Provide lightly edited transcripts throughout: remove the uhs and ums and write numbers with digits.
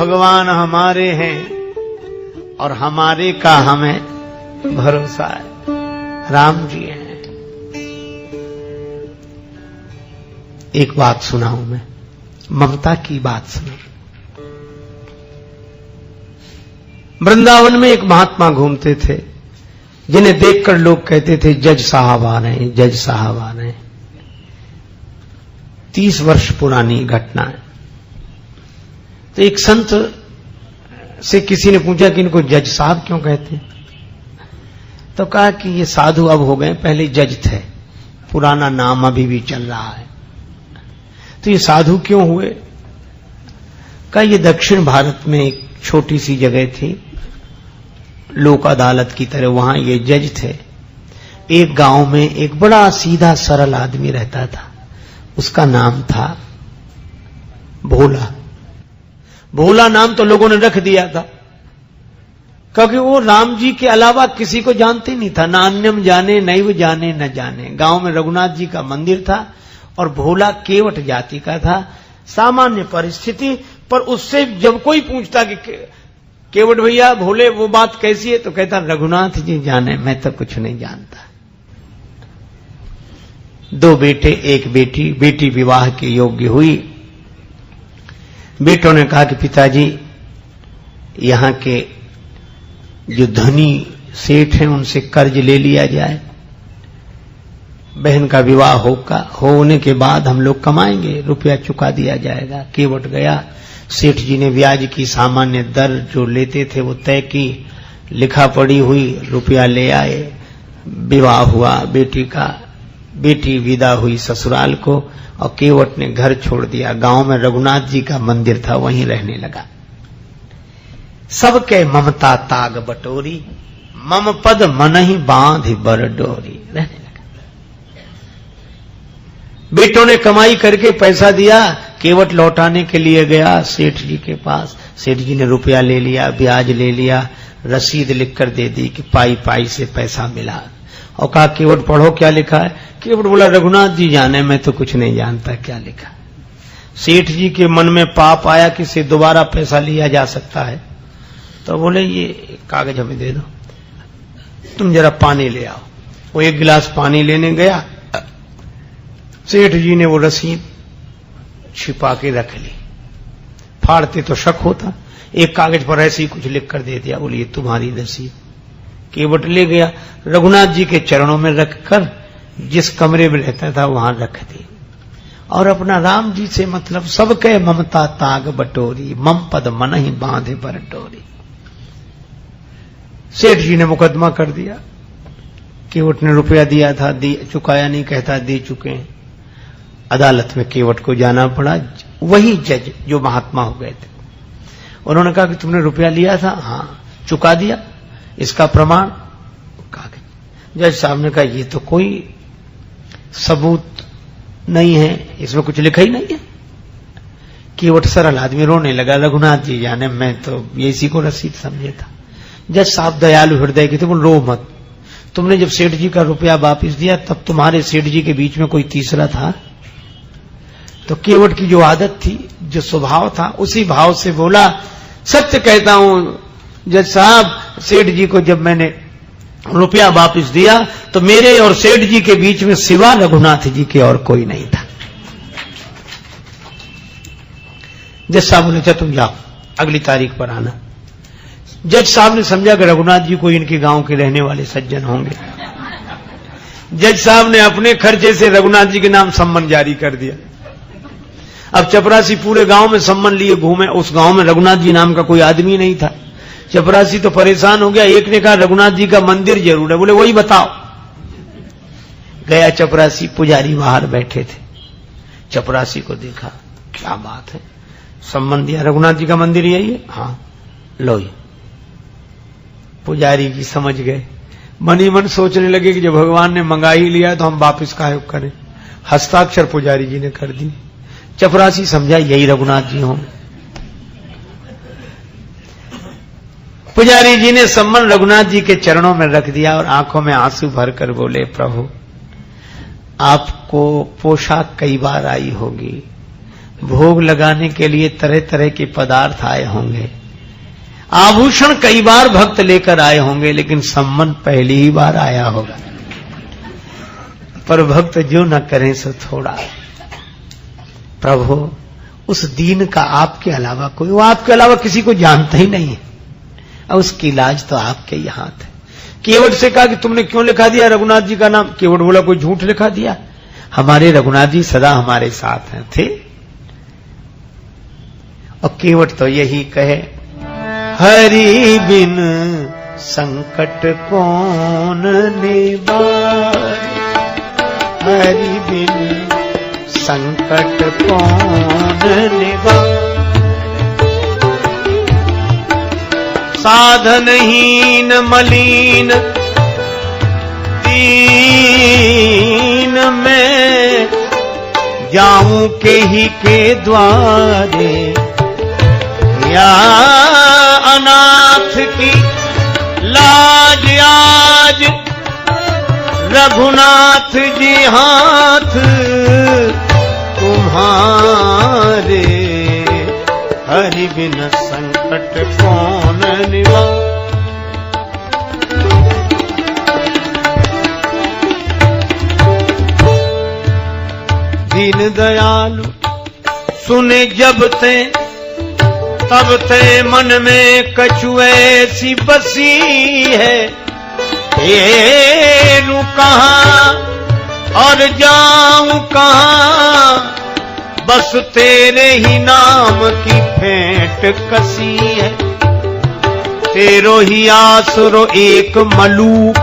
भगवान हमारे हैं और हमारे का हमें भरोसा है। राम जी हैं। एक बात सुनाऊं मैं, ममता की बात सुना। वृंदावन में एक महात्मा घूमते थे, जिन्हें देखकर लोग कहते थे जज साहब आ रहे हैं, जज साहब आ रहे हैं। 30 वर्ष पुरानी घटना है। तो एक संत से किसी ने पूछा कि इनको जज साहब क्यों कहते हैं? तो कहा कि ये साधु अब हो गए, पहले जज थे, पुराना नाम अभी भी चल रहा है। तो ये साधु क्यों हुए? कहा ये दक्षिण भारत में एक छोटी सी जगह थी, लोक अदालत की तरह, वहां ये जज थे। एक गांव में एक बड़ा सीधा सरल आदमी रहता था, उसका नाम था भोला। भोला नाम तो लोगों ने रख दिया था, क्योंकि वो राम जी के अलावा किसी को जानते नहीं था, ना अन्यम जाने नैव जाने न जाने। गांव में रघुनाथ जी का मंदिर था और भोला केवट जाति का था। सामान्य परिस्थिति पर उससे जब कोई पूछता कि केवट भैया भोले वो बात कैसी है, तो कहता रघुनाथ जी जाने, मैं तो कुछ नहीं जानता। 2 बेटे 1 बेटी, बेटी विवाह के योग्य हुई। बेटों ने कहा कि पिताजी यहां के जो धनी सेठ हैं उनसे कर्ज ले लिया जाए, बहन का विवाह होने के बाद हम लोग कमाएंगे, रुपया चुका दिया जाएगा। केवट गया, सेठ जी ने ब्याज की सामान्य दर जो लेते थे वो तय की, लिखा पड़ी हुई, रुपया ले आए, विवाह हुआ बेटी का। बेटी विदा हुई ससुराल को और केवट ने घर छोड़ दिया। गांव में रघुनाथ जी का मंदिर था, वहीं रहने लगा। सबके ममता ताग बटोरी, मम पद मनहि बांधि बर डोरी, रहने लगा। बेटों ने कमाई करके पैसा दिया, केवट लौटाने के लिए गया सेठ जी के पास। सेठ जी ने रुपया ले लिया, ब्याज ले लिया, रसीद लिखकर दे दी कि पाई पाई से पैसा मिला। और कहा केवट पढ़ो क्या लिखा है। केवट बोला रघुनाथ जी जाने, मैं तो कुछ नहीं जानता क्या लिखा। सेठ जी के मन में पाप आया कि इससे दोबारा पैसा लिया जा सकता है, तो बोले ये कागज हमें दे दो, तुम जरा पानी ले आओ। वो 1 गिलास पानी लेने गया, सेठ जी ने वो रसीद छिपा के रख ली। फाड़ते तो शक होता, एक कागज पर ऐसे ही कुछ लिख कर दे दिया, बोलिए तुम्हारी रसीद। केवट ले गया, रघुनाथ जी के चरणों में रखकर जिस कमरे में रहता था वहां रख दी, और अपना राम जी से मतलब सबके ममता ताग बटोरी, मम पद मनहि बांधे बर डोरी। सेठ जी ने मुकदमा कर दिया। केवट ने रुपया दिया था, चुकाया नहीं, कहता दे चुके हैं। अदालत में केवट को जाना पड़ा। वही जज जो महात्मा हो गए थे, उन्होंने कहा कि तुमने रुपया लिया था? हाँ। चुका दिया? इसका प्रमाण? कागज। जज साहब ने कहा ये तो कोई सबूत नहीं है, इसमें कुछ लिखा ही नहीं है। केवट सरल आदमी रोने लगा, रघुनाथ जी जाने, मैं तो ये इसी को रसीद समझे था। जज साहब दयालु हृदय के थे, बोल रो मत, तुमने जब सेठ जी का रुपया वापिस दिया तब तुम्हारे सेठ जी के बीच में कोई तीसरा था? तो केवट की जो आदत थी, जो स्वभाव था, उसी भाव से बोला सत्य कहता हूं जज साहब, सेठ जी को जब मैंने रुपया वापिस दिया तो मेरे और सेठ जी के बीच में सिवा रघुनाथ जी के और कोई नहीं था। जज साहब बोले अच्छा तुम जाओ, अगली तारीख पर आना। जज साहब ने समझा कि रघुनाथ जी को इनके गांव के रहने वाले सज्जन होंगे। जज साहब ने अपने खर्चे से रघुनाथ जी के नाम सम्मन जारी कर दिया। अब चपरासी पूरे गांव में सम्मन लिए घूमे, उस गांव में रघुनाथ जी नाम का कोई आदमी नहीं था। चपरासी तो परेशान हो गया। एक ने कहा रघुनाथ जी का मंदिर जरूर है, बोले वही बताओ। गया चपरासी, पुजारी बाहर बैठे थे। चपरासी को देखा, क्या बात है, सम्मन दिया, रघुनाथ जी का मंदिर यही है? हाँ लो। पुजारी जी समझ गए, मन ही मन सोचने लगे कि जब भगवान ने मंगा ही लिया तो हम वापिस काहे करें। हस्ताक्षर पुजारी जी ने कर दी। चपरासी समझा यही रघुनाथ जी हों। पुजारी जी ने सम्मन रघुनाथ जी के चरणों में रख दिया और आंखों में आंसू भरकर बोले प्रभु आपको पोशाक कई बार आई होगी, भोग लगाने के लिए तरह तरह के पदार्थ आए होंगे, आभूषण कई बार भक्त लेकर आए होंगे, लेकिन सम्मान पहली ही बार आया होगा। पर भक्त जो न करें सो थोड़ा। प्रभु उस दीन का आपके अलावा कोई, वो आपके अलावा किसी को जानता ही नहीं है, और उसकी इलाज तो आपके ही हाथ है। केवट से कहा कि तुमने क्यों लिखा दिया रघुनाथ जी का नाम? केवट बोला कोई झूठ लिखा दिया, हमारे रघुनाथ जी सदा हमारे साथ हैं थे। और केवट तो यही कहे, हरि बिन संकट कौन निवारे, हरि बिन संकट कौन निवारे। साधनहीन मलिन दीन में जाऊं के ही के द्वारे, या अनाथ की लाज आज रघुनाथ जी हाथ तुम्हारे, हरि बिन संकट कौन निवारे। दीन दयालु सुने जब ते, तब ते मन में कछु ऐसी बसी है, हेरू कहां और जाऊं कहां, बस तेरे ही नाम की फेंट कसी है। तेरो ही आसरो एक मलूक,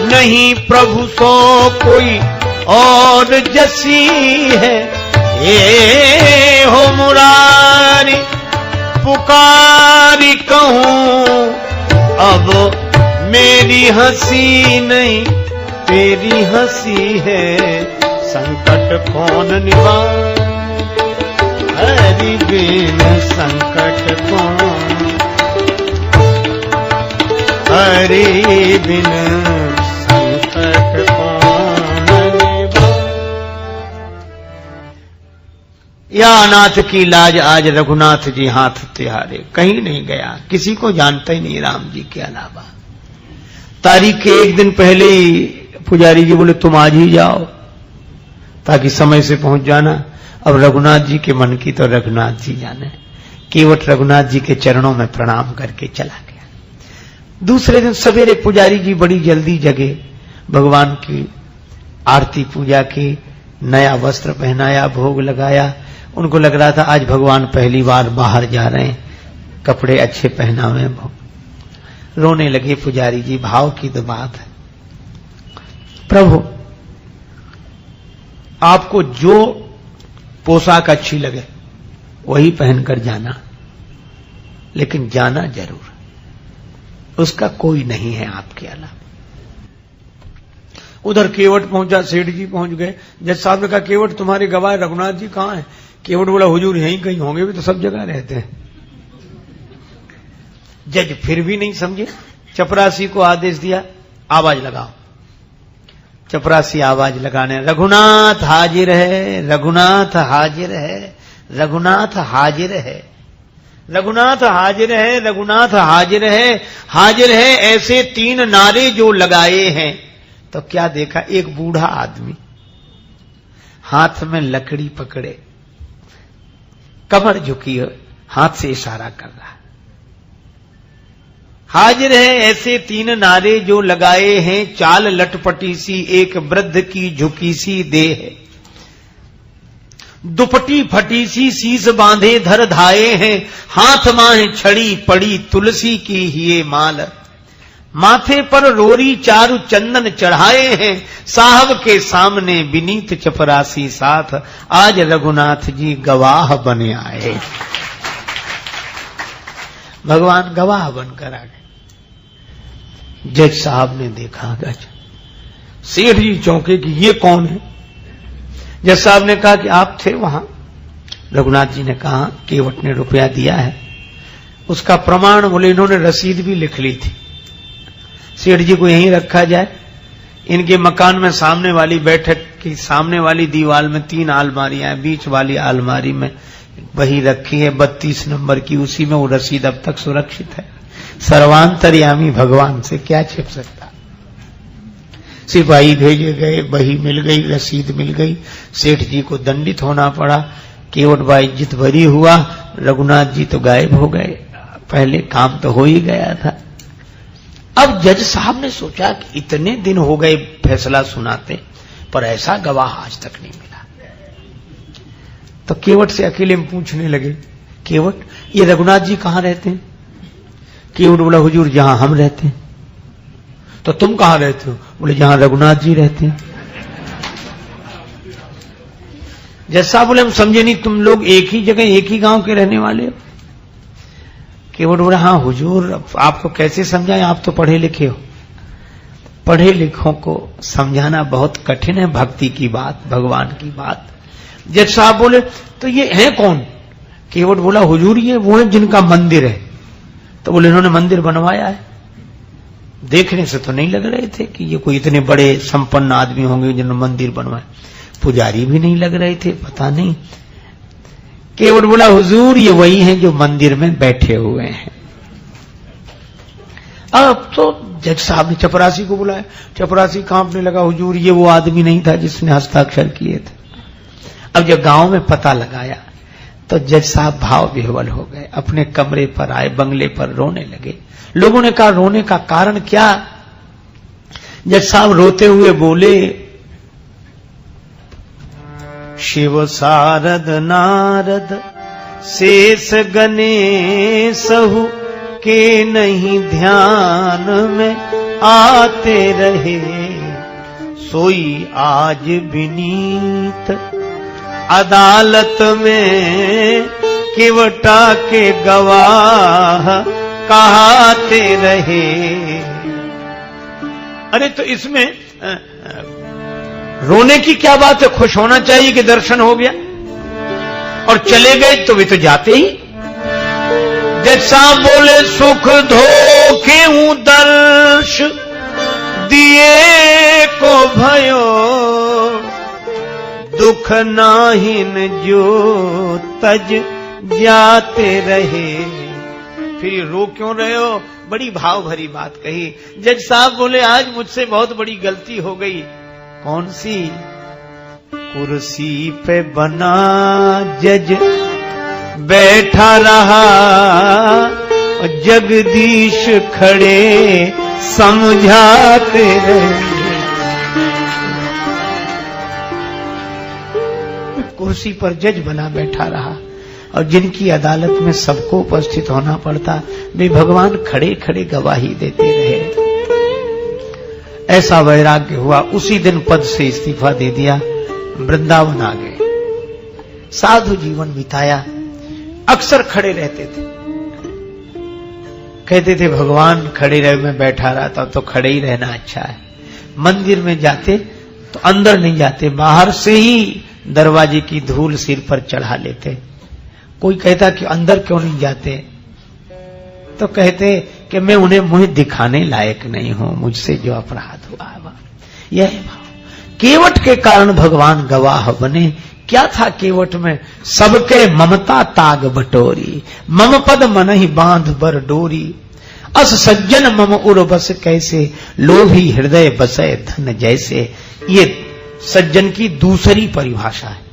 नहीं प्रभु सो कोई और जसी है। ये हो मुरारी पुकारी कहूं, अब मेरी हंसी नहीं तेरी हंसी है, संकट कौन निवारे, हरि बिन संकट कौन, हरि बिन संकट कौन निवारे। या अनाथ की लाज आज रघुनाथ जी हाथ तिहारे, कहीं नहीं गया, किसी को जानता ही नहीं राम जी के अलावा। तारीख के एक दिन पहले ही पुजारी जी बोले तुम आज ही जाओ ताकि समय से पहुंच जाना। अब रघुनाथ जी के मन की तो रघुनाथ जी जाने। केवट रघुनाथ जी के चरणों में प्रणाम करके चला गया। दूसरे दिन सवेरे पुजारी जी बड़ी जल्दी जगे, भगवान की आरती पूजा की, नया वस्त्र पहनाया, भोग लगाया। उनको लग रहा था आज भगवान पहली बार बाहर जा रहे हैं, कपड़े अच्छे पहनावे। रोने लगे पुजारी जी, भाव की तो बात है। प्रभु आपको जो पोशाक अच्छी लगे वही पहनकर जाना, लेकिन जाना जरूर, उसका कोई नहीं है आपके अलावा। उधर केवट पहुंचा, सेठ जी पहुंच गए। जज साहब ने कहा केवट तुम्हारे गवाह रघुनाथ जी कहां हैं? केवट बोला हुजूर यहीं कहीं होंगे, भी तो सब जगह रहते हैं। जज फिर भी नहीं समझे, चपरासी को आदेश दिया आवाज लगाओ। चपरासी आवाज लगाने, रघुनाथ हाजिर है, रघुनाथ हाजिर है, रघुनाथ हाजिर है, रघुनाथ हाजिर है, रघुनाथ हाजिर है, हाजिर है। ऐसे 3 नारे जो लगाए हैं तो क्या देखा, एक बूढ़ा आदमी हाथ में लकड़ी पकड़े, कमर झुकी है, हाथ से इशारा कर रहा है। हाजिर है ऐसे 3 नारे जो लगाए हैं, चाल लटपटी सी एक वृद्ध की झुकी सी देह, दुपटी फटी सी शीस बांधे धर धाये हैं, हाथ माहे छड़ी पड़ी तुलसी की हिये माल, माथे पर रोरी चारु चंदन चढ़ाए हैं, साहब के सामने विनीत चपरासी साथ, आज रघुनाथ जी गवाह बने आए। भगवान गवाह बनकर आ गए। जज साहब ने देखा, गज सेठ जी चौंके कि ये कौन है? जज साहब ने कहा कि आप थे वहां। रघुनाथ जी ने कहा केवट ने रुपया दिया है, उसका प्रमाण बोले इन्होंने रसीद भी लिख ली थी। सेठ जी को यहीं रखा जाए, इनके मकान में सामने वाली बैठक कि सामने वाली दीवार में 3 अलमारियां हैं, बीच वाली अलमारी में बही रखी है 32 नंबर की, उसी में वो रसीद अब तक सुरक्षित है। सर्वांतर्यामी भगवान से क्या छिप सकता। सिपाही भेजे गए, बही मिल गई, रसीद मिल गई, सेठ जी को दंडित होना पड़ा। केवट बाई इज्जत भरी हुआ, रघुनाथ जी तो गायब हो गए, पहले काम तो हो ही गया था। अब जज साहब ने सोचा कि इतने दिन हो गए फैसला सुनाते, पर ऐसा गवाह आज तक नहीं मिला। तो केवट से अकेले में पूछने लगे, केवट ये रघुनाथ जी कहां रहते हैं? केवट बोला, हुजूर जहां हम रहते हैं। तो तुम कहां रहते हो? बोले जहां रघुनाथ जी रहते हैं। जज साहब बोले, हम समझे नहीं, तुम लोग एक ही जगह एक ही गांव के रहने वाले हो? केवट बोला, हाँ हुजूर, आपको कैसे समझाएं, आप तो पढ़े लिखे हो। पढ़े लिखों को समझाना बहुत कठिन है, भक्ति की बात, भगवान की बात। जज साहब बोले, तो ये है कौन? केवट बोला, हुजूर ये वो है जिनका मंदिर है। तो बोले, इन्होंने मंदिर बनवाया है? देखने से तो नहीं लग रहे थे कि ये कोई इतने बड़े संपन्न आदमी होंगे जिन्होंने मंदिर बनवाया। पुजारी भी नहीं लग रहे थे, पता नहीं। केवट बोला, हुजूर ये वही हैं जो मंदिर में बैठे हुए हैं। अब तो जज साहब ने चपरासी को बुलाया। चपरासी कांपने लगा, हुजूर ये वो आदमी नहीं था जिसने हस्ताक्षर किए थे। अब जब गांव में पता लगाया तो जज साहब भाव विह्वल हो गए, अपने कमरे पर आए, बंगले पर रोने लगे। लोगों ने कहा, रोने का कारण क्या? जज साहब रोते हुए बोले, शिव शारद नारद शेष गणेशहु के नहीं ध्यान में आते रहे, सोई आज विनीत अदालत में केवटा के गवाह कहाते रहे। अरे तो इसमें रोने की क्या बात है? खुश होना चाहिए कि दर्शन हो गया। और चले गए तो वे तो जाते ही। जज साहब बोले, सुख धोखे दर्श दिए को भयो, दुख नाहिन जो तज जाते रहे। फिर रो क्यों रहे हो? बड़ी भाव भरी बात कही। जज साहब बोले, आज मुझसे बहुत बड़ी गलती हो गई। कौन सी? कुर्सी पे बना जज बैठा रहा, और जगदीश खड़े समझाते रहे। कुर्सी पर जज बना बैठा रहा, और जिनकी अदालत में सबको उपस्थित होना पड़ता, वे भगवान खड़े खड़े गवाही देते रहे। ऐसा वैराग्य हुआ। उसी दिन पद से इस्तीफा दे दिया, वृंदावन आ गए, साधु जीवन बिताया। अक्सर खड़े रहते थे, कहते थे भगवान खड़े रहे, मैं बैठा रहता तो खड़े ही रहना अच्छा है। मंदिर में जाते तो अंदर नहीं जाते, बाहर से ही दरवाजे की धूल सिर पर चढ़ा लेते। कोई कहता कि अंदर क्यों नहीं जाते, तो कहते कि मैं उन्हें मुंह दिखाने लायक नहीं हूं, मुझसे जो अपराध हुआ है। यह भाव केवट के कारण भगवान गवाह बने। क्या था केवट में? सबके ममता ताग बटोरी, मम पद मन ही बांध बर डोरी, अस सज्जन मम उर बस कैसे, लोभी हृदय बसे धन जैसे। ये सज्जन की दूसरी परिभाषा है।